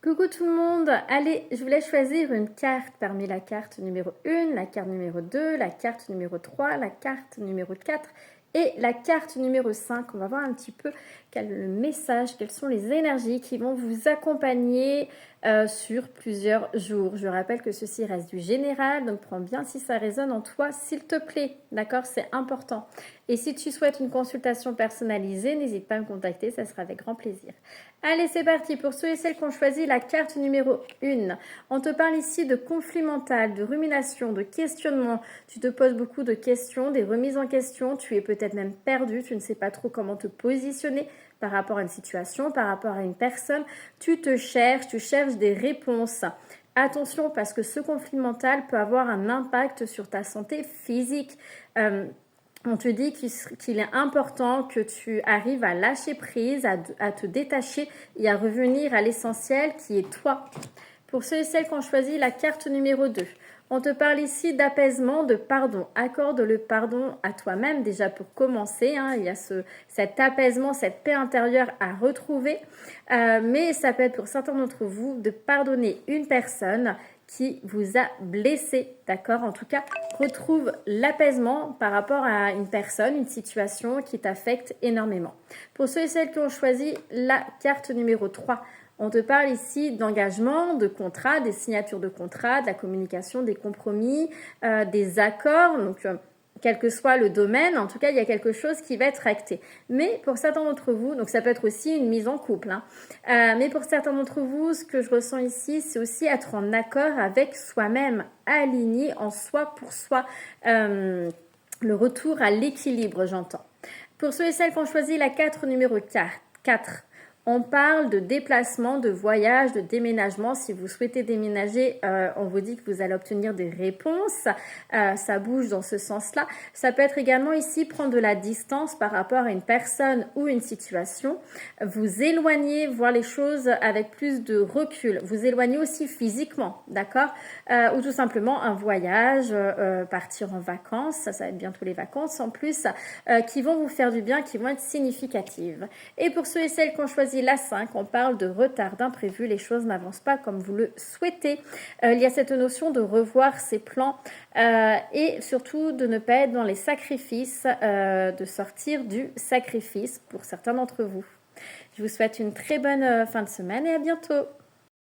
Coucou tout le monde, allez, je voulais choisir une carte parmi la carte numéro 1, la carte numéro 2, la carte numéro 3, la carte numéro 4 et la carte numéro 5. On va voir un petit peu quel est le message, quelles sont les énergies qui vont vous accompagner sur plusieurs jours. Je rappelle que ceci reste du général, donc prends bien si ça résonne en toi, s'il te plaît, d'accord, c'est important. Et si tu souhaites une consultation personnalisée, n'hésite pas à me contacter, ça sera avec grand plaisir. Allez, c'est parti. Pour ceux et celles qui ont choisi la carte numéro 1, on te parle ici de conflit mental, de rumination, de questionnement. Tu te poses beaucoup de questions, des remises en question. Tu es peut-être même perdu, tu ne sais pas trop comment te positionner par rapport à une situation, par rapport à une personne. Tu cherches des réponses. Attention parce que ce conflit mental peut avoir un impact sur ta santé physique. On te dit qu'il est important que tu arrives à lâcher prise, à te détacher et à revenir à l'essentiel qui est toi. Pour ceux et celles qui ont choisi la carte numéro 2, on te parle ici d'apaisement, de pardon. Accorde le pardon à toi-même déjà pour commencer. Il y a cet apaisement, cette paix intérieure à retrouver. Mais ça peut être pour certains d'entre vous de pardonner une personne qui vous a blessé, d'accord? En tout cas, retrouve l'apaisement par rapport à une personne, une situation qui t'affecte énormément. Pour ceux et celles qui ont choisi la carte numéro 3, on te parle ici d'engagement, de contrat, des signatures de contrat, de la communication, des compromis, des accords. Donc, quel que soit le domaine, en tout cas, il y a quelque chose qui va être acté. Mais pour certains d'entre vous, donc ça peut être aussi une mise en couple, mais pour certains d'entre vous, ce que je ressens ici, c'est aussi être en accord avec soi-même, aligné en soi pour soi, le retour à l'équilibre, j'entends. Pour ceux et celles qui ont choisi la carte numéro 4, on parle de déplacement, de voyage, de déménagement. Si vous souhaitez déménager, on vous dit que vous allez obtenir des réponses. Ça bouge dans ce sens-là. Ça peut être également ici prendre de la distance par rapport à une personne ou une situation. Vous éloigner, voir les choses avec plus de recul. Vous éloigner aussi physiquement, d'accord? Ou tout simplement un voyage, partir en vacances. Ça va être bientôt les vacances en plus, qui vont vous faire du bien, qui vont être significatives. Et pour ceux et celles qui ont choisi la 5, on parle de retard, d'imprévu, les choses n'avancent pas comme vous le souhaitez. Il y a cette notion de revoir ses plans et surtout de ne pas être dans les sacrifices, de sortir du sacrifice pour certains d'entre vous. Je vous souhaite une très bonne fin de semaine et à bientôt.